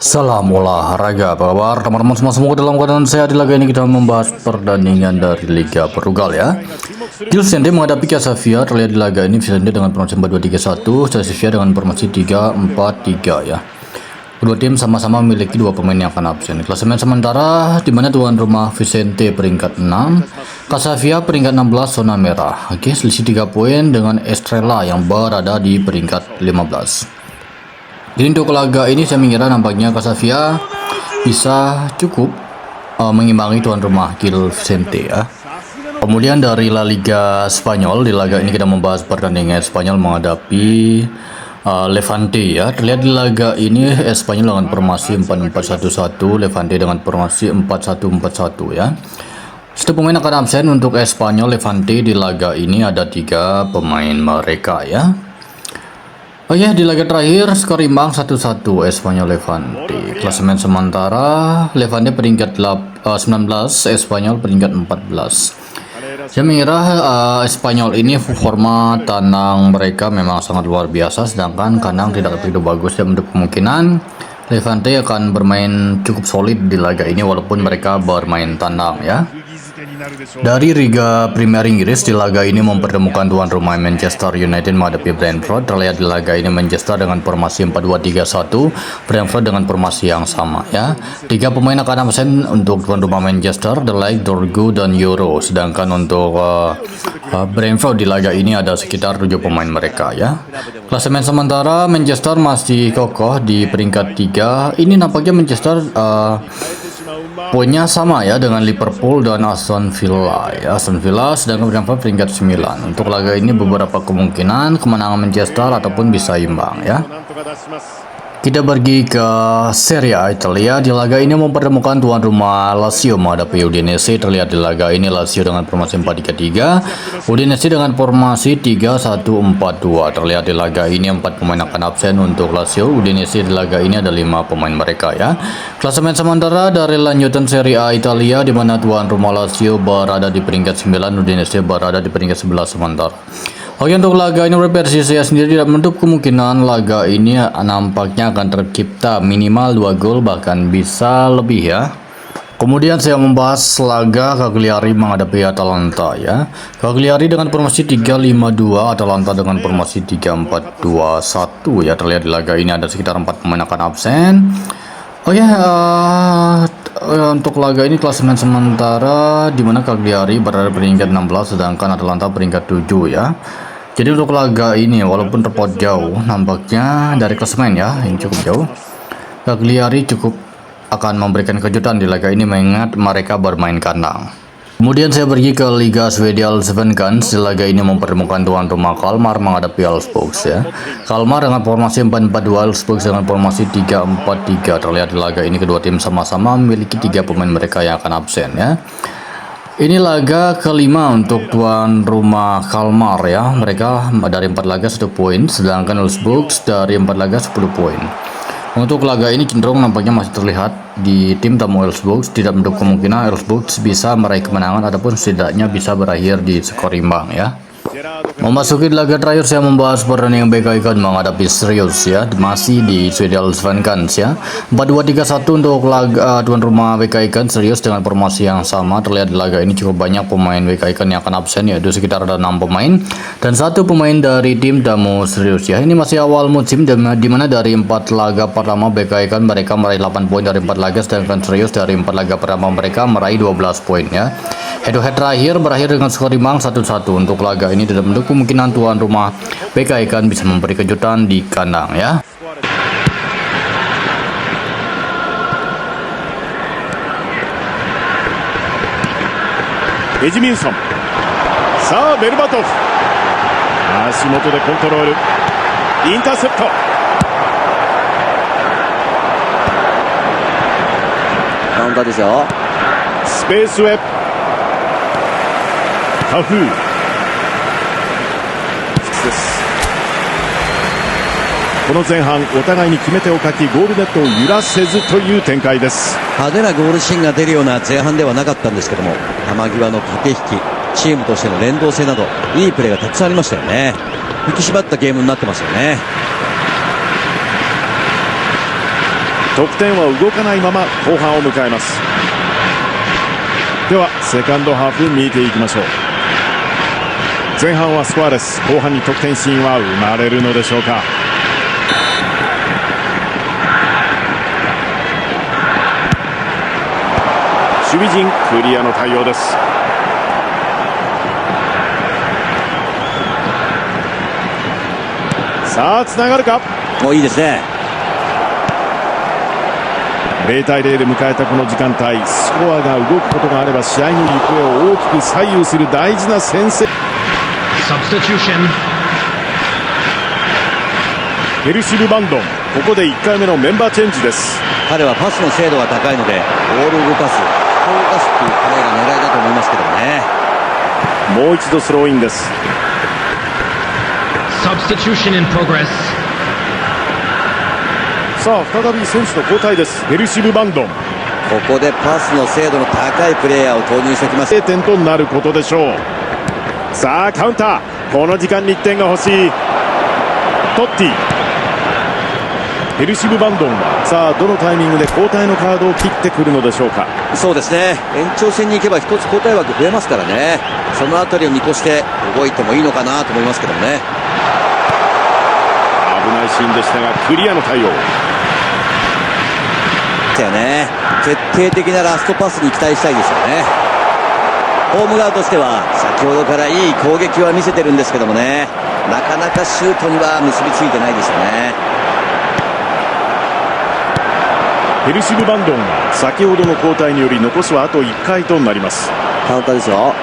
Salam olahraga, apa kabar teman-teman semua? Semoga dalam keadaan sehat. Di laga ini kita membahas pertandingan dari Liga Portugal ya. Gil Vicente menghadapi Casavia. Terlihat di laga ini Vicente dengan formasi 4-2-3-1, Casavia dengan formasi 3-4-3 ya. Kedua tim sama-sama memiliki dua pemain yang akan absen. Klasemen sementara di mana tuan rumah Vicente peringkat 6, Casavia peringkat 16 zona merah. Oke, selisih 3 poin dengan Estrela yang berada di peringkat 15. Jadi untuk laga ini saya mengira nampaknya Casavia bisa cukup mengimbangi tuan rumah Gil Vicente ya. Kemudian dari La Liga Spanyol, di laga ini kita membahas pertandingan Spanyol menghadapi Levante ya. Terlihat di laga ini Spanyol dengan formasi 4-4-1-1, Levante dengan formasi 4-1-4-1 ya. Satu pemain akan absen untuk Spanyol. Levante di laga ini ada 3 pemain mereka ya. Oh ya, di laga terakhir skor imbang 1-1 Espanyol Levante. Klasemen sementara Levante peringkat 19, Espanyol peringkat 14. Saya mengira Espanyol ini forma tandang mereka memang sangat luar biasa, sedangkan kandang tidak begitu bagus dan untuk kemungkinan Levante akan bermain cukup solid di laga ini walaupun mereka bermain tandang ya. Dari Liga Premier Inggris, di laga ini mempertemukan tuan rumah Manchester United menghadapi Brentford. Terlihat di laga ini Manchester dengan formasi 4-2-3-1, Brentford dengan formasi yang sama ya. 3 pemain akan absen untuk tuan rumah Manchester, De Ligt, Dorgu, dan Euro. Sedangkan untuk Brentford di laga ini ada sekitar 7 pemain mereka ya. Klasemen sementara Manchester masih kokoh di peringkat 3. Ini nampaknya Manchester poinnya sama ya dengan Liverpool dan Aston Villa ya. Aston Villa sedangkan Brentford peringkat 9. Untuk laga ini beberapa kemungkinan kemenangan Manchester ataupun bisa imbang ya. Kita pergi ke Serie A Italia. Di laga ini mempertemukan tuan rumah Lazio menghadapi Udinese. Terlihat di laga ini Lazio dengan formasi 4-3-3, Udinese dengan formasi 3-1-4-2. Terlihat di laga ini 4 pemain akan absen untuk Lazio. Udinese di laga ini ada 5 pemain mereka ya. Klasemen sementara dari lanjutan Serie A Italia di mana tuan rumah Lazio berada di peringkat 9, Udinese berada di peringkat 11 sementara. Oke, untuk laga ini versi saya sendiri tidak menutup kemungkinan laga ini nampaknya akan tercipta minimal 2 gol bahkan bisa lebih ya. Kemudian saya membahas laga Cagliari menghadapi Atalanta ya. Cagliari dengan formasi 3-5-2, Atalanta dengan formasi 3-4-2-1 ya. Terlihat di laga ini ada sekitar 4 pemain akan absen. Untuk laga ini klasemen sementara di mana Cagliari berada peringkat 16 sedangkan Atalanta peringkat 7 ya. Jadi untuk laga ini walaupun terpaut jauh nampaknya dari klasemen ya, ini cukup jauh, Cagliari cukup akan memberikan kejutan di laga ini mengingat mereka bermain kandang. Kemudian saya pergi ke Liga Swedia Allsvenskan. Di laga ini mempertemukan tuan rumah Kalmar menghadapi Elfsborg ya. Kalmar dengan formasi 4-4-2, Elfsborg dengan formasi 3-4-3. Terlihat di laga ini kedua tim sama-sama memiliki 3 pemain mereka yang akan absen ya. Ini laga kelima untuk tuan rumah Kalmar ya. Mereka dari 4 laga 1 poin, sedangkan Elfsborg dari 4 laga 10 poin. Untuk laga ini cenderung nampaknya masih terlihat di tim tamu Elfsborg tidak menutup kemungkinan Elfsborg bisa meraih kemenangan ataupun setidaknya bisa berakhir di skor imbang ya. Memasuki laga terakhir saya membahas pertandingan BK Ikan menghadapi Sirius ya, masih di Swedia Allsvenskan ya. 4-2-3-1 untuk laga tuan rumah BK Ikan Sirius dengan formasi yang sama. Terlihat di laga ini cukup banyak pemain BK Ikan yang akan absen yaitu sekitar ada 6 pemain dan 1 pemain dari tim tamu Sirius ya. Ini masih awal musim di mana dari 4 laga pertama BK Ikan mereka meraih 8 poin dari 4 laga, sedangkan Sirius dari 4 laga pertama mereka meraih 12 poin ya. Head to head terakhir berakhir dengan skor imbang 1-1. Untuk laga ini tidak menutup kemungkinan tuan rumah BK Ikan bisa memberi kejutan di kandang ya. Edmundson. さあベルバトフ。足元でコントロール。インターセプト。カウンターですよ。スペースへ。タフー。この前半お互いに決め手を欠きゴールネットを揺らせずという展開です。派手なゴールシーンが出るような前半ではなかったんですけども、球際の駆け引き、チームとしての連動性などいいプレーがたくさんありましたよね。引き締まったゲームになってますよね。得点は動かないまま後半を迎えます。ではセカンドハーフ見ていきましょう。前半はスコアレス、後半に得点シーンは生まれるのでしょうか。守備陣クリアの対応です。さあつながるか。もういいですね。0対0で迎えたこの時間帯、スコアが動くことがあれば試合の行方を大きく左右する大事な先制。ヘルシブ・バンドン、ここで1回目のメンバーチェンジです。彼はパスの精度が高いのでボールを動かす、人を動かすっていうプレーが狙いだと思いますけどもね。もう一度スローインです。Substitution in progress. さあ再び選手の交代です。ヘルシブ・バンドン、ここでパスの精度の高いプレーヤーを投入してきます。0点となることでしょう。さあカウンター、この時間に1点が欲しい。トッティ、ヘルシブ・バンドンはさあどのタイミングで交代のカードを切ってくるのでしょうか。そうですね、延長戦に行けば一つ交代枠増えますからね。そのあたりを見越して動いてもいいのかなと思いますけどもね。危ないシーンでしたがクリアの対応ですよね。決定的なラストパスに期待したいですよね。ホーム側としては先ほどからいい攻撃は見せてるんですけどもね、なかなかシュートには結びついてないですよね。ヘルシブ・バンドンは先ほどの交代により残すはあと1回となります。カウンターですよ。